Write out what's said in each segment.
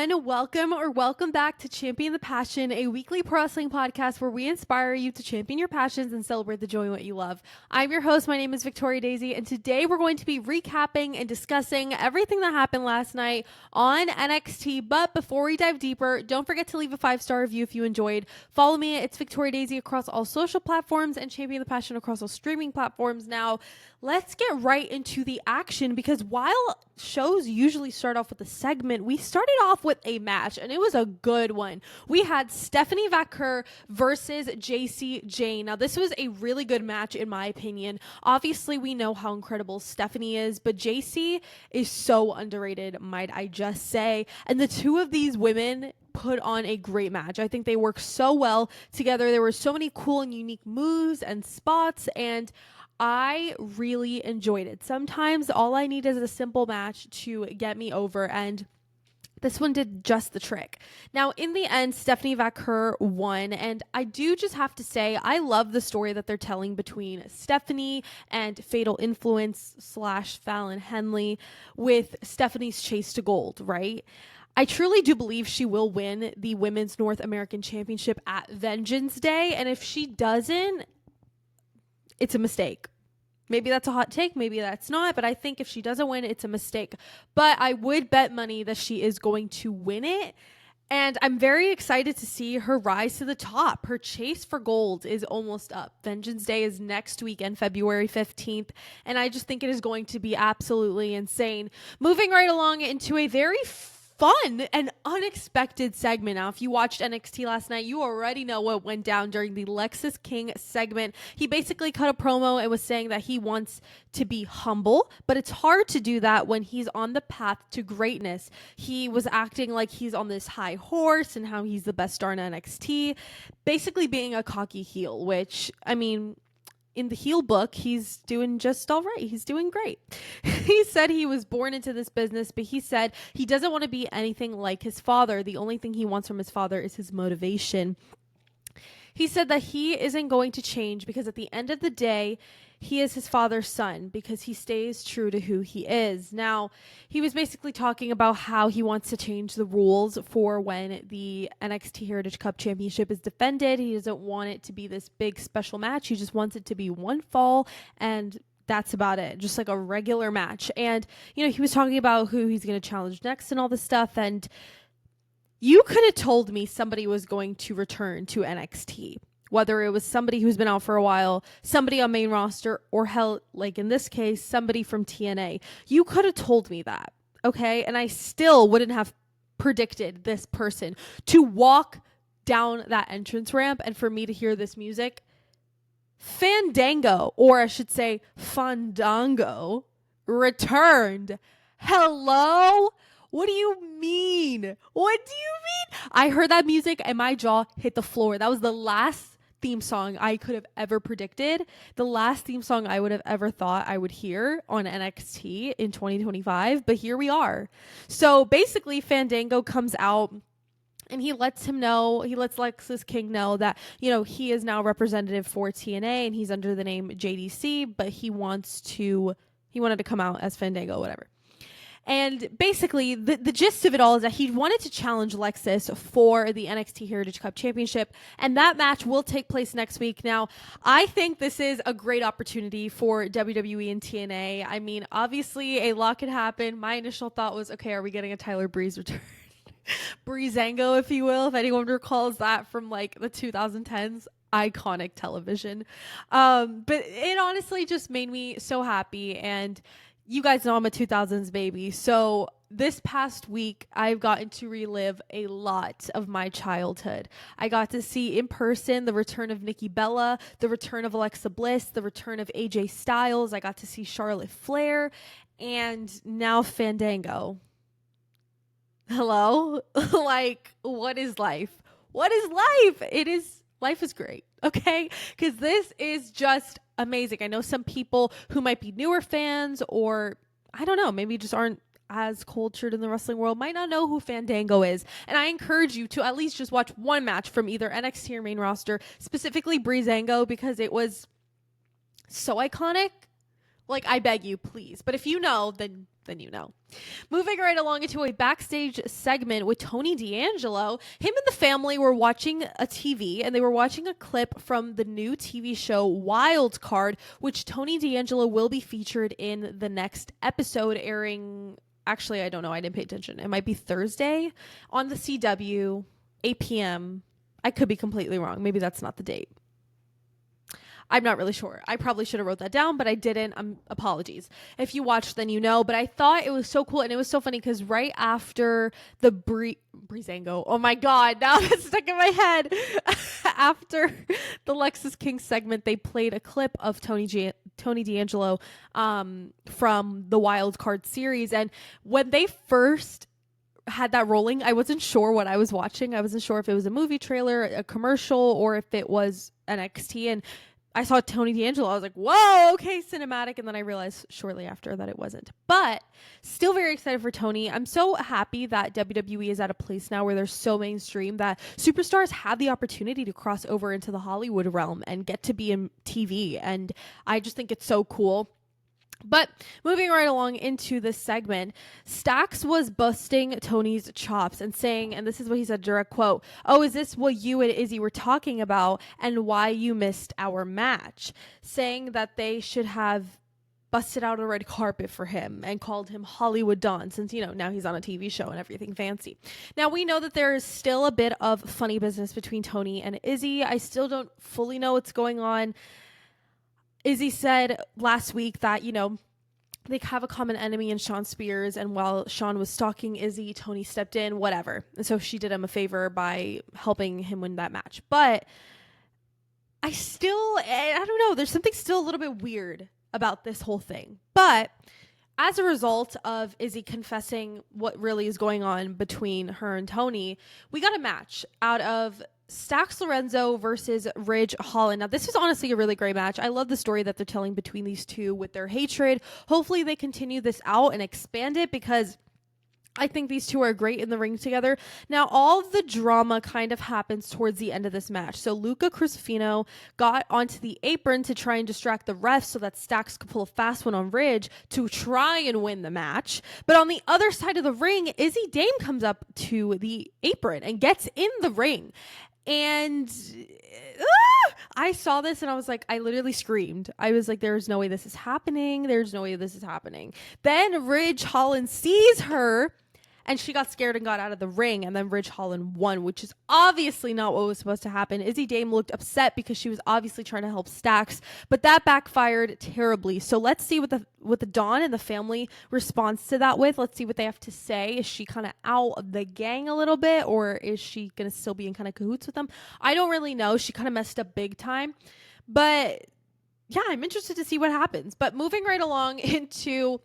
everyone. Welcome back to Champion the Passion, a weekly pro wrestling podcast where we inspire you to champion your passions and celebrate the joy in what you love. I'm your host. My name is Victoria Daisy, and today we're going to be recapping and discussing everything that happened last night on NXT. But before we dive deeper, don't forget to leave a 5-star review if you enjoyed. Follow me. It's Victoria Daisy across all social platforms and Champion the Passion across all streaming platforms. Now, let's get right into the action, because while shows usually start off with a segment, we started off with a match, and it was a good one. We had Stephanie Vaquer versus JC Jane. Now, this was a really good match, in my opinion. Obviously, we know how incredible Stephanie is, but JC is so underrated, might I just say. And the two of these women put on a great match. I think they work so well together. There were so many cool and unique moves and spots, and I really enjoyed it. Sometimes all I need is a simple match to get me over, and this one did just the trick. Now, in the end, Stephanie Vaquer won, and I do just have to say, I love the story that they're telling between Stephanie and Fatal Influence / Fallon Henley with Stephanie's chase to gold, right? I truly do believe she will win the Women's North American Championship at Vengeance Day, and if she doesn't, it's a mistake. Maybe that's a hot take, maybe that's not, but I think if she doesn't win, it's a mistake. But I would bet money that she is going to win it, and I'm very excited to see her rise to the top. Her chase for gold is almost up. Vengeance Day is next weekend, February 15th, and I just think it is going to be absolutely insane. Moving right along into a very fun and unexpected segment. Now, if you watched NXT last night, you already know what went down during the Lexis King segment. He basically cut a promo and was saying that he wants to be humble, but it's hard to do that when he's on the path to greatness. He was acting like he's on this high horse and how he's the best star in NXT, basically being a cocky heel, which, I mean, in the heel book, he's doing just all right. He's doing great. He said he was born into this business, but he said he doesn't want to be anything like his father. The only thing he wants from his father is his motivation. He said that he isn't going to change because at the end of the day, he is his father's son because he stays true to who he is. Now, he was basically talking about how he wants to change the rules for when the NXT Heritage Cup Championship is defended. He doesn't want it to be this big special match. He just wants it to be one fall, and that's about it. Just like a regular match. And, you know, he was talking about who he's going to challenge next and all this stuff. And you could have told me somebody was going to return to NXT. Whether it was somebody who's been out for a while, somebody on main roster, or hell, like in this case, somebody from TNA. You could have told me that, okay? And I still wouldn't have predicted this person to walk down that entrance ramp and for me to hear this music. Fandango, or I should say Fandango, returned. Hello? What do you mean? What do you mean? I heard that music and my jaw hit the floor. That was the last theme song I could have ever predicted, the last theme song I would have ever thought I would hear on NXT in 2025, but here we are. So basically, Fandango comes out and he lets Lexis King know that, you know, he is now representative for TNA and he's under the name JDC, but he wanted to come out as Fandango, whatever. And basically, the gist of it all is that he wanted to challenge Lexis for the NXT Heritage Cup Championship, and that match will take place next week. Now, I think this is a great opportunity for WWE and TNA. I mean, obviously, a lot could happen. My initial thought was, okay, are we getting a Tyler Breeze return? Breezango, if you will, if anyone recalls that from like the 2010s. Iconic television. But it honestly just made me so happy, and you guys know I'm a 2000s baby, so this past week, I've gotten to relive a lot of my childhood. I got to see in person the return of Nikki Bella, the return of Alexa Bliss, the return of AJ Styles. I got to see Charlotte Flair, and now Fandango. Hello? Like, what is life? What is life? Life is great, okay? Because this is just amazing. I know some people who might be newer fans, or I don't know, maybe just aren't as cultured in the wrestling world, might not know who Fandango is. And I encourage you to at least just watch one match from either NXT or main roster, specifically Breezango, because it was so iconic. Like, I beg you, please. But if you know, then then you know. Moving right along into a backstage segment with Tony D'Angelo. Him and the family were watching a TV, and they were watching a clip from the new TV show Wild Card, which Tony D'Angelo will be featured in the next episode airing. Actually, I don't know. I didn't pay attention. It might be Thursday on the CW, 8 p.m. I could be completely wrong. Maybe that's not the date. I'm not really sure. I probably should have wrote that down, but I didn't. Apologies. If you watched, then you know. But I thought it was so cool, and it was so funny because right after the Breezango, oh my God, now it's stuck in my head. After the Lexus King segment, they played a clip of Tony D'Angelo from the Wild Card series, and when they first had that rolling, I wasn't sure what I was watching. I wasn't sure if it was a movie trailer, a commercial, or if it was NXT, and I saw Tony D'Angelo. I was like, whoa, okay, cinematic. And then I realized shortly after that it wasn't. But still very excited for Tony. I'm so happy that WWE is at a place now where they're so mainstream that superstars have the opportunity to cross over into the Hollywood realm and get to be in TV. And I just think it's so cool. But moving right along into this segment, Stax was busting Tony's chops and saying, and this is what he said, direct quote, "Oh, is this what you and Izzy were talking about and why you missed our match?" Saying that they should have busted out a red carpet for him and called him Hollywood Don, since, you know, now he's on a TV show and everything fancy. Now, we know that there is still a bit of funny business between Tony and Izzy. I still don't fully know what's going on. Izzy said last week that, you know, they have a common enemy in Shawn Spears, and while Shawn was stalking Izzy, Tony stepped in, whatever. And so she did him a favor by helping him win that match. But I don't know, there's something still a little bit weird about this whole thing. But as a result of Izzy confessing what really is going on between her and Tony, we got a match out of Stax Lorenzo versus Ridge Holland. Now, this was honestly a really great match. I love the story that they're telling between these two with their hatred. Hopefully they continue this out and expand it, because I think these two are great in the ring together. Now, all the drama kind of happens towards the end of this match. So Luca Crucifino got onto the apron to try and distract the refs so that Stax could pull a fast one on Ridge to try and win the match. But on the other side of the ring, Izzy Dame comes up to the apron and gets in the ring. And I saw this and I was like, I literally screamed. I was like, there's no way this is happening. There's no way this is happening. Then Ridge Holland sees her, and she got scared and got out of the ring, and then Ridge Holland won, which is obviously not what was supposed to happen. Izzy Dame looked upset because she was obviously trying to help Stax, but that backfired terribly. So let's see what the Dawn and the family responds to that with. Let's see what they have to say. Is she kind of out of the gang a little bit, or is she going to still be in kind of cahoots with them? I don't really know. She kind of messed up big time, but yeah, I'm interested to see what happens. But moving right along into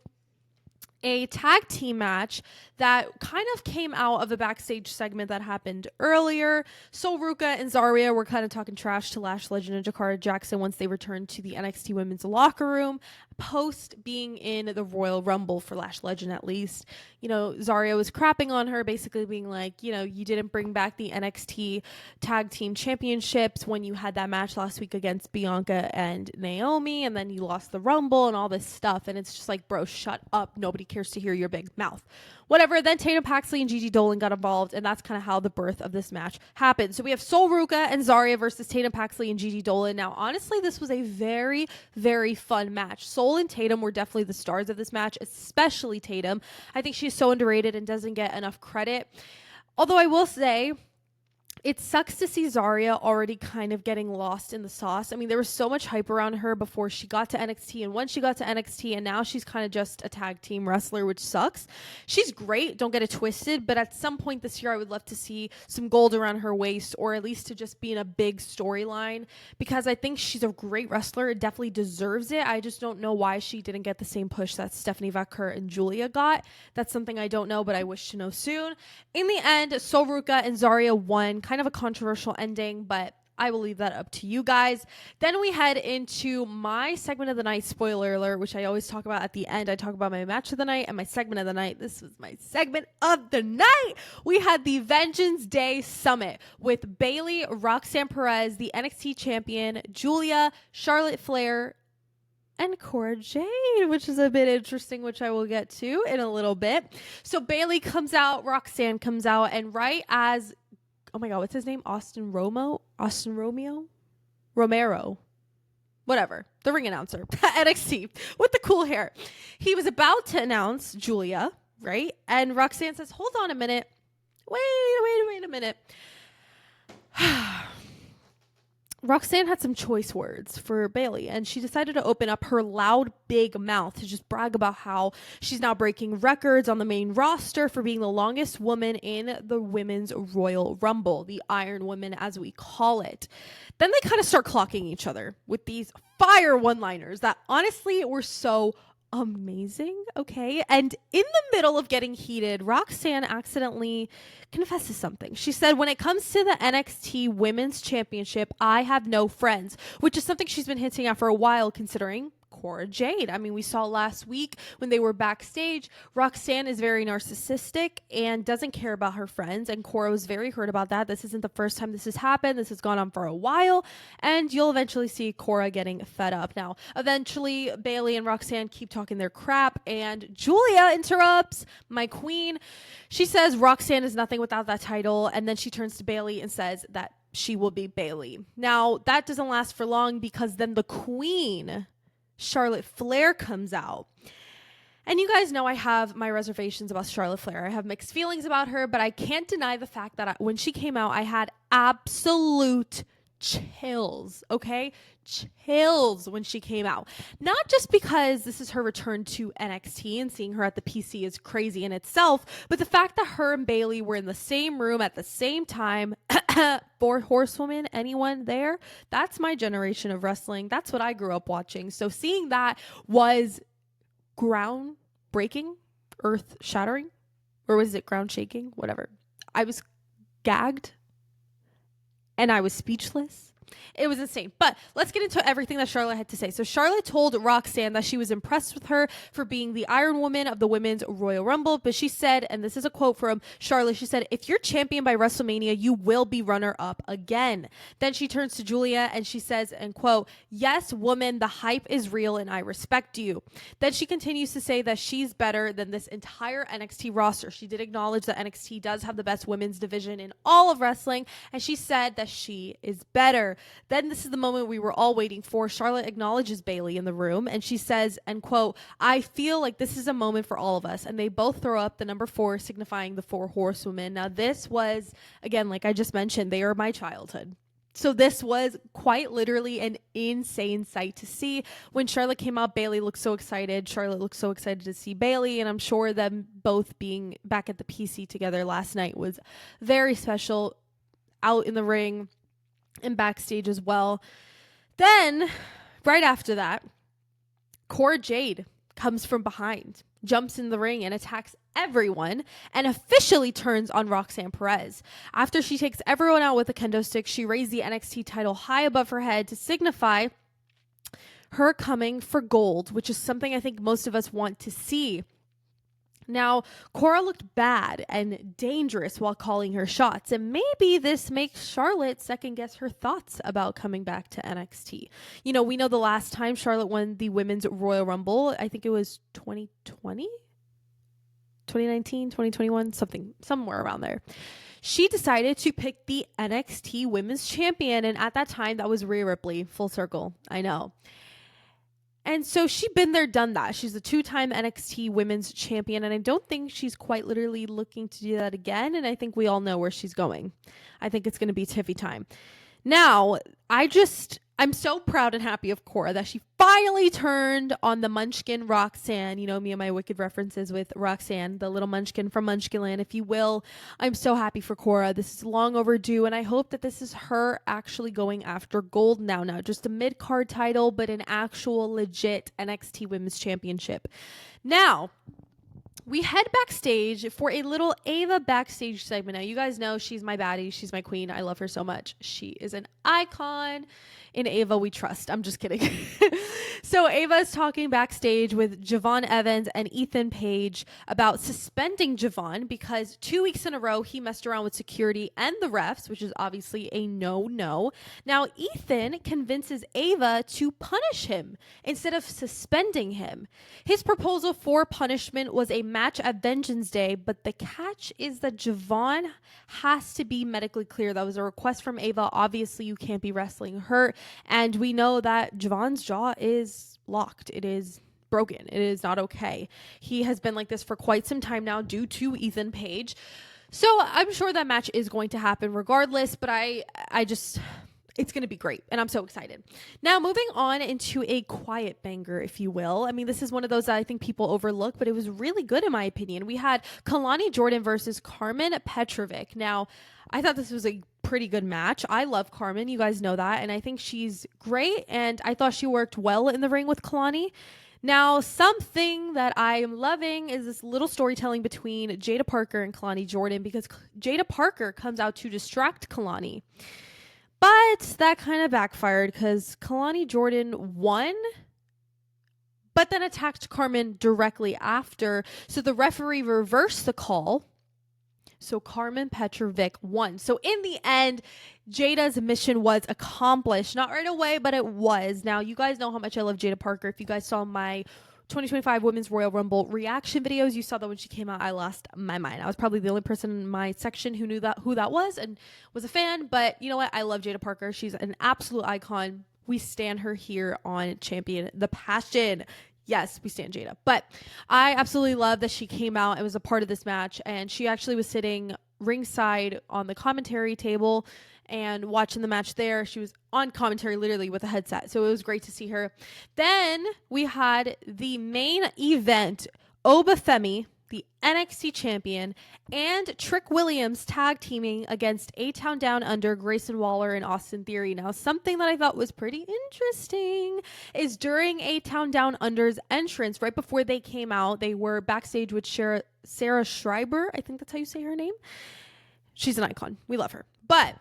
a tag team match that kind of came out of a backstage segment that happened earlier. Sol Ruca and Zarya were kind of talking trash to Lash Legend and Jakara Jackson once they returned to the NXT Women's Locker Room, post being in the Royal Rumble for Lash Legend at least. You know, Zarya was crapping on her, basically being like, you know, you didn't bring back the NXT Tag Team Championships when you had that match last week against Bianca and Naomi, and then you lost the Rumble and all this stuff. And it's just like, bro, shut up. Nobody cares to hear your big mouth. Whatever. Then Tatum Paxley and Gigi Dolan got involved, and that's kind of how the birth of this match happened. So we have Sol Ruca and Zarya versus Tatum Paxley and Gigi Dolan. Now, honestly, this was a very, very fun match. Sol and Tatum were definitely the stars of this match, especially Tatum. I think she's so underrated and doesn't get enough credit. Although I will say, it sucks to see Zarya already kind of getting lost in the sauce. I mean, there was so much hype around her before she got to NXT, and once she got to NXT, and now she's kind of just a tag team wrestler, which sucks. She's great, don't get it twisted, but at some point this year, I would love to see some gold around her waist, or at least to just be in a big storyline, because I think she's a great wrestler. It definitely deserves it. I just don't know why she didn't get the same push that Stephanie Vaquer and Julia got. That's something I don't know, but I wish to know soon. In the end, Sol Ruca and Zarya won. Kind of a controversial ending, but I will leave that up to you guys. Then we head into my segment of the night, spoiler alert, which I always talk about at the end. I talk about my match of the night and my segment of the night. This was my segment of the night. We had the Vengeance Day Summit with Bayley, Roxanne Perez, the NXT champion, Julia, Charlotte Flair, and Cora Jade, which is a bit interesting, which I will get to in a little bit. So Bailey comes out, Roxanne comes out, and right as, oh my God, what's his name? Romero. Whatever. The ring announcer at NXT with the cool hair. He was about to announce Julia, right? And Roxanne says, hold on a minute. Wait a minute. Roxanne had some choice words for Bailey, and she decided to open up her loud, big mouth to just brag about how she's now breaking records on the main roster for being the longest woman in the Women's Royal Rumble, the Iron Woman as we call it. Then they kind of start clocking each other with these fire one-liners that honestly were so amazing, okay? And in the middle of getting heated, Roxanne accidentally confesses something. She said, when it comes to the NXT Women's Championship, I have no friends, which is something she's been hinting at for a while, considering Cora Jade. I mean, we saw last week when they were backstage, Roxanne is very narcissistic and doesn't care about her friends, and Cora was very hurt about that. This isn't the first time this has happened. This has gone on for a while, and you'll eventually see Cora getting fed up. Now, eventually, Bailey and Roxanne keep talking their crap, and Julia interrupts, my queen. She says Roxanne is nothing without that title, and then she turns to Bailey and says that she will be Bailey. Now, that doesn't last for long because then the queen, Charlotte Flair, comes out. And you guys know I have my reservations about Charlotte Flair. I have mixed feelings about her, but I can't deny the fact that when she came out, I had absolute chills, okay? Chills when she came out. Not just because this is her return to NXT and seeing her at the PC is crazy in itself, but the fact that her and Bailey were in the same room at the same time. Four Horsewomen, anyone there? That's my generation of wrestling. That's what I grew up watching. So seeing that was groundbreaking, earth shattering, or was it ground shaking? Whatever. I was gagged and I was speechless. It was insane. But let's get into everything that Charlotte had to say. So Charlotte told Roxanne that she was impressed with her for being the Iron Woman of the Women's Royal Rumble. But she said, and this is a quote from Charlotte, she said, if you're champion by WrestleMania, you will be runner-up again. Then she turns to Julia and she says, and quote, yes, woman, the hype is real and I respect you. Then she continues to say that she's better than this entire NXT roster. She did acknowledge that NXT does have the best women's division in all of wrestling. And she said that she is better. Then this is the moment we were all waiting for. Charlotte acknowledges Bailey in the room and she says, and quote, I feel like this is a moment for all of us. And they both throw up the number 4, signifying the 4 horsewomen. Now this was, again, like I just mentioned, they are my childhood. So this was quite literally an insane sight to see. When Charlotte came out, Bailey looked so excited. Charlotte looked so excited to see Bailey. And I'm sure them both being back at the PC together last night was very special, out in the ring and backstage as well. Then, right after that, Cora Jade comes from behind, jumps in the ring and attacks everyone and officially turns on Roxanne Perez. After she takes everyone out with a kendo stick, she raised the NXT title high above her head to signify her coming for gold, which is something I think most of us want to see. Now, Cora looked bad and dangerous while calling her shots, and maybe this makes Charlotte second guess her thoughts about coming back to NXT. You know, we know the last time Charlotte won the Women's Royal Rumble, I think it was 2020? 2019, 2021, somewhere around there. She decided to pick the NXT Women's Champion, and at that time, that was Rhea Ripley. Full circle, I know. And so she'd been there, done that. She's a 2-time NXT Women's Champion, and I don't think she's quite literally looking to do that again, and I think we all know where she's going. I think it's going to be Tiffy time. Now, I'm so proud and happy of Cora that she finally turned on the Munchkin Roxanne. You know, me and my wicked references with Roxanne, the little Munchkin from Munchkinland, if you will. I'm so happy for Cora. This is long overdue, and I hope that this is her actually going after gold now. Not just a mid-card title, but an actual legit NXT Women's Championship. Now, we head backstage for a little Ava backstage segment. Now, you guys know she's my baddie. She's my queen. I love her so much. She is an icon. In Ava, we trust. I'm just kidding. So Ava is talking backstage with Javon Evans and Ethan Page about suspending Javon because 2 weeks in a row he messed around with security and the refs, which is obviously a no. Now Ethan convinces Ava to punish him instead of suspending him. His proposal for punishment was a match at Vengeance Day, but the catch is that Javon has to be medically clear. That was a request from Ava. Obviously, you can't be wrestling hurt, and we know that Javon's jaw is locked. It is broken. It is not okay. He has been like this for quite some time now due to Ethan Page. So I'm sure that match is going to happen regardless, but I just, it's going to be great, and I'm so excited. Now, moving on into a quiet banger, if you will. I mean, this is one of those that I think people overlook, but it was really good in my opinion. We had Kalani Jordan versus Carmen Petrovic. Now, I thought this was a pretty good match. I love Carmen, you guys know that, and I think she's great, and I thought she worked well in the ring with Kalani. Now, something that I am loving is this little storytelling between Jada Parker and Kalani Jordan, because Jada Parker comes out to distract Kalani. But that kind of backfired because Kalani Jordan won, but then attacked Carmen directly after. So the referee reversed the call. So Carmen Petrovic won. So in the end, Jada's mission was accomplished. Not right away, but it was. Now, you guys know how much I love Jada Parker. If you guys saw my 2025 Women's Royal Rumble reaction videos, you saw that when she came out, I lost my mind. I was probably the only person in my section who knew who that was and was a fan. But you know what? I love Jada Parker. She's an absolute icon. We stand her here on Champion the Passion. Yes, we stand Jada. But I absolutely love that she came out and was a part of this match. And she actually was sitting ringside on the commentary table and watching the match there. She was on commentary literally with a headset. So it was great to see her. Then we had the main event, Obafemi, the NXT champion, and Trick Williams tag teaming against A-Town Down Under, Grayson Waller, and Austin Theory. Now, something that I thought was pretty interesting is during A-Town Down Under's entrance, right before they came out, they were backstage with Sarah Schreiber. I think that's how you say her name. She's an icon. We love her. But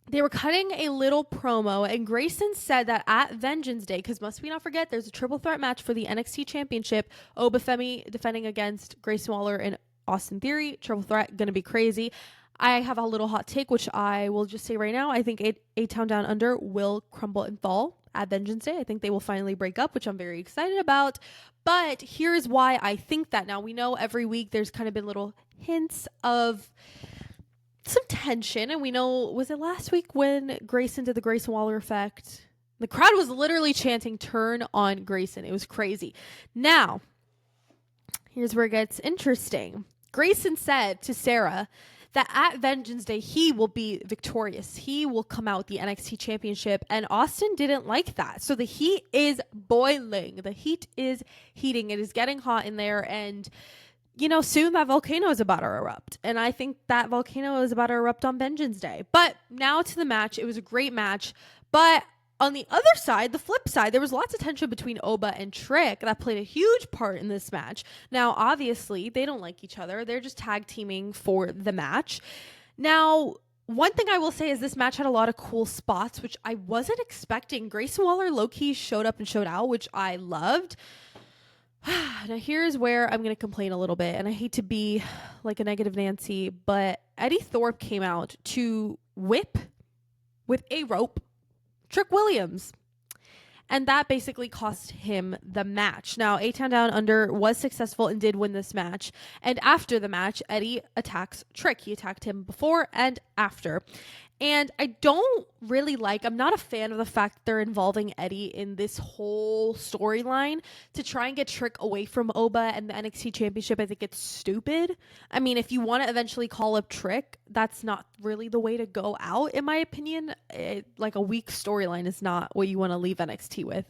they were cutting a little promo, and Grayson said that at Vengeance Day, because must we not forget, there's a triple threat match for the NXT Championship. Obafemi defending against Grayson Waller and Austin Theory. Triple threat, gonna be crazy. I have a little hot take, which I will just say right now. I think A-Town Down Under will crumble and fall at Vengeance Day. I think they will finally break up, which I'm very excited about. But here's why I think that. Now, we know every week there's kind of been little hints of some tension, and we know, was it last week when Grayson did the Grayson Waller effect? The crowd was literally chanting turn on Grayson. It was crazy. Now, here's where it gets interesting. Grayson said to Sarah that at Vengeance Day he will be victorious. He will come out with the NXT championship, and Austin didn't like that. So the heat is boiling. The heat is heating. It is getting hot in there, and you know, soon that volcano is about to erupt. And I think that volcano is about to erupt on Vengeance Day. But now to the match. It was a great match. But on the other side, the flip side, there was lots of tension between Oba and Trick that played a huge part in this match. Now, obviously, they don't like each other. They're just tag teaming for the match. Now, one thing I will say is this match had a lot of cool spots, which I wasn't expecting. Grayson Waller low-key showed up and showed out, which I loved. Now, here's where I'm going to complain a little bit, and I hate to be like a negative Nancy, but Eddie Thorpe came out to whip with a rope Trick Williams, and that basically cost him the match. Now, A-Town Down Under was successful and did win this match, and after the match, Eddie attacks Trick. He attacked him before and after. And I don't really I'm not a fan of the fact that they're involving Eddie in this whole storyline to try and get Trick away from Oba and the NXT Championship. I think it's stupid. I mean, if you want to eventually call up Trick, that's not really the way to go out, in my opinion. Like a weak storyline is not what you want to leave NXT with.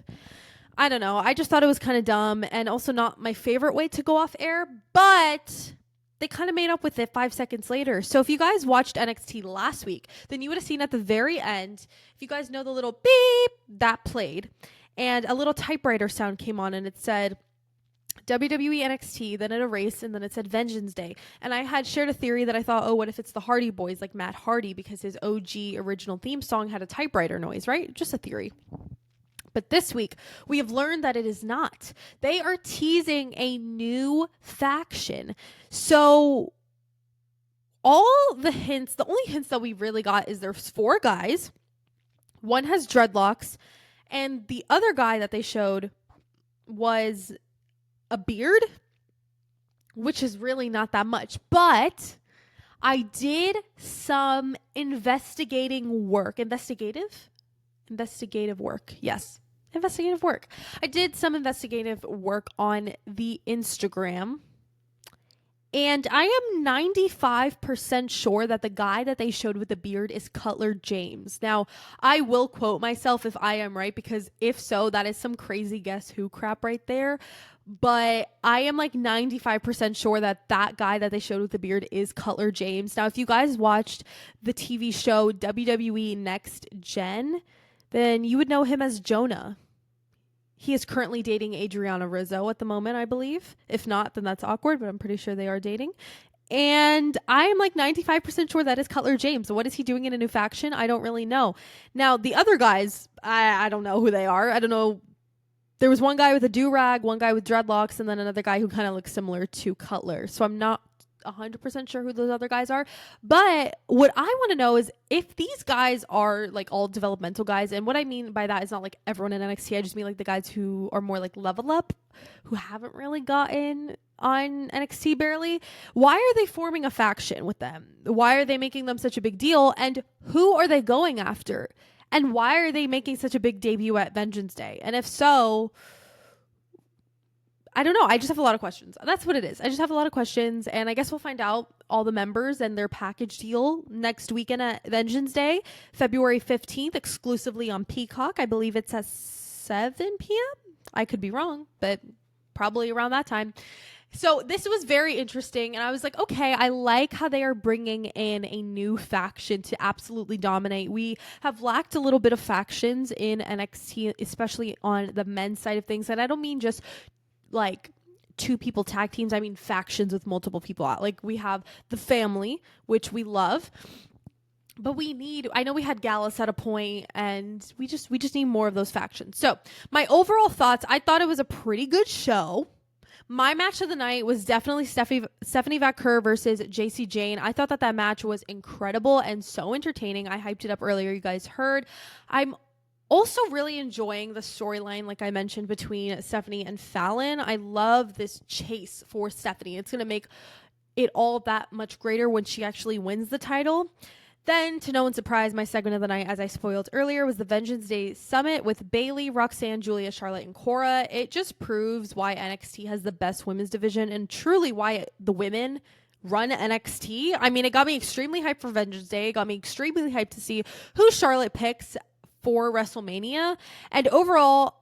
I don't know. I just thought it was kind of dumb and also not my favorite way to go off air, but they kind of made up with it 5 seconds later. So if you guys watched NXT last week, then you would have seen at the very end, if you guys know the little beep, that played. And a little typewriter sound came on and it said WWE NXT, then it erased, and then it said Vengeance Day. And I had shared a theory that I thought, oh, what if it's the Hardy Boys, like Matt Hardy, because his OG original theme song had a typewriter noise, right? Just a theory. But this week, we have learned that it is not. They are teasing a new faction. So the only hints that we really got is there's 4 guys. One has dreadlocks, and the other guy that they showed was a beard, which is really not that much. But I did some investigative work. Yes. Investigative work. I did some investigative work on the Instagram. And I am 95% sure that the guy that they showed with the beard is Cutler James. Now, I will quote myself if I am right, because if so, that is some crazy Guess Who crap right there. But I am like 95% sure that that guy that they showed with the beard is Cutler James. Now, if you guys watched the TV show WWE Next Gen, then you would know him as Jonah. He is currently dating Adriana Rizzo at the moment, I believe. If not, then that's awkward, but I'm pretty sure they are dating. And I am like 95% sure that is Cutler James. So what is he doing in a new faction? I don't really know. Now, the other guys, I don't know who they are. I don't know. There was one guy with a do-rag, one guy with dreadlocks, and then another guy who kind of looks similar to Cutler. So I'm not 100% sure who those other guys are. But what I want to know is if these guys are like all developmental guys, and what I mean by that is not like everyone in NXT. I just mean like the guys who are more like level up, who haven't really gotten on NXT barely. Why are they forming a faction with them? Why are they making them such a big deal? And who are they going after? And why are they making such a big debut at Vengeance Day? And if so, I don't know. I just have a lot of questions. That's what it is. I just have a lot of questions. And I guess we'll find out all the members and their package deal next weekend at Vengeance Day, February 15th, exclusively on Peacock. I believe it's at 7 p.m. I could be wrong, but probably around that time. So this was very interesting. And I was like, okay, I like how they are bringing in a new faction to absolutely dominate. We have lacked a little bit of factions in NXT, especially on the men's side of things. And I don't mean just like 2 people tag teams. I mean factions with multiple people out. Like we have the family, which we love, but I know we had Gallus at a point, and we just need more of those factions. So my overall thoughts, I thought it was a pretty good show. My match of the night was definitely Stephanie Vaquer versus JC Jane. I thought that match was incredible and so entertaining. I hyped it up earlier. You guys heard. I'm also really enjoying the storyline, like I mentioned, between Stephanie and Fallon. I love this chase for Stephanie. It's going to make it all that much greater when she actually wins the title. Then, to no one's surprise, my segment of the night, as I spoiled earlier, was the Vengeance Day Summit with Bayley, Roxanne, Julia, Charlotte, and Cora. It just proves why NXT has the best women's division and truly why the women run NXT. I mean, it got me extremely hyped for Vengeance Day. It got me extremely hyped to see who Charlotte picks for WrestleMania. And overall,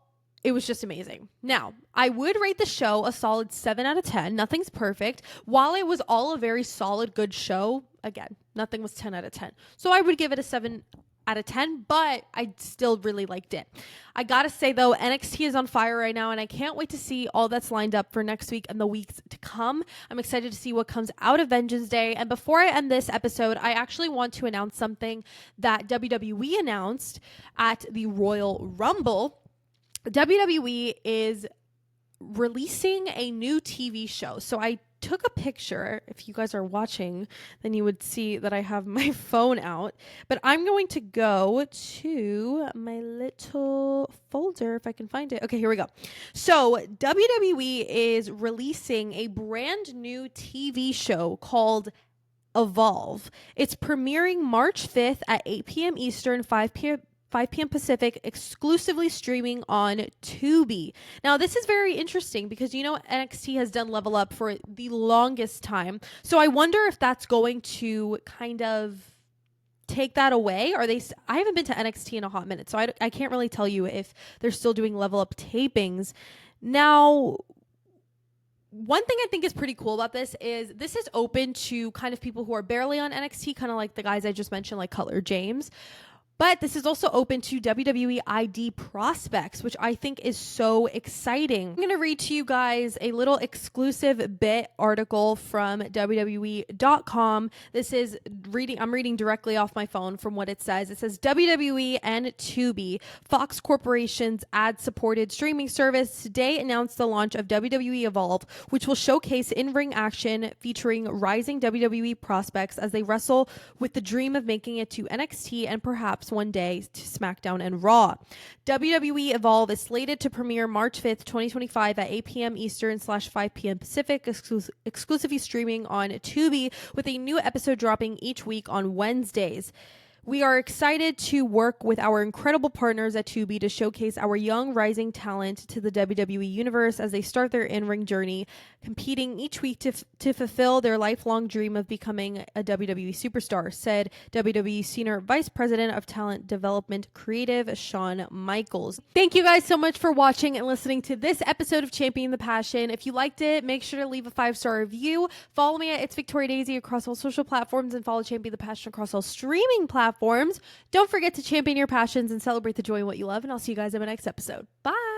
it was just amazing. Now, I would rate the show a solid 7 out of 10. Nothing's perfect. While it was all a very solid, good show, again, nothing was 10 out of 10. So I would give it a 7 out of 10, but I still really liked it. I gotta say, though, NXT is on fire right now, and I can't wait to see all that's lined up for next week and the weeks to come. I'm excited to see what comes out of Vengeance Day. And before I end this episode, I actually want to announce something that WWE announced at the Royal Rumble. WWE is releasing a new TV show. So I took a picture. If you guys are watching, then you would see that I have my phone out. But I'm going to go to my little folder if I can find it. Okay, here we go. So WWE is releasing a brand new TV show called Evolve. It's premiering March 5th at 8 p.m. Eastern, 5 p.m. Pacific, exclusively streaming on Tubi. Now, this is very interesting because, you know, NXT has done Level Up for the longest time. So I wonder if that's going to kind of take that away. I haven't been to NXT in a hot minute, so I can't really tell you if they're still doing Level Up tapings. Now, one thing I think is pretty cool about this is open to kind of people who are barely on NXT, kind of like the guys I just mentioned, like Cutler James. But this is also open to WWE ID prospects, which I think is so exciting. I'm going to read to you guys a little exclusive bit article from WWE.com. This is I'm reading directly off my phone from what it says. It says WWE and Tubi, Fox Corporation's ad-supported streaming service, today announced the launch of WWE Evolve, which will showcase in-ring action featuring rising WWE prospects as they wrestle with the dream of making it to NXT and perhaps one day to SmackDown and Raw. WWE Evolve is slated to premiere March 5th, 2025 at 8 p.m. Eastern / 5 p.m. Pacific, exclusively streaming on Tubi, with a new episode dropping each week on Wednesdays. We are excited to work with our incredible partners at Tubi to showcase our young rising talent to the WWE universe as they start their in-ring journey, competing each week to fulfill their lifelong dream of becoming a WWE superstar, said WWE Senior Vice President of Talent Development Creative, Shawn Michaels. Thank you guys so much for watching and listening to this episode of Championing the Passion. If you liked it, make sure to leave a 5-star review. Follow me at It's Victoria Daisy across all social platforms and follow Champion the Passion across all streaming platforms. Don't forget to champion your passions and celebrate the joy in what you love, and I'll see you guys in my next episode. Bye!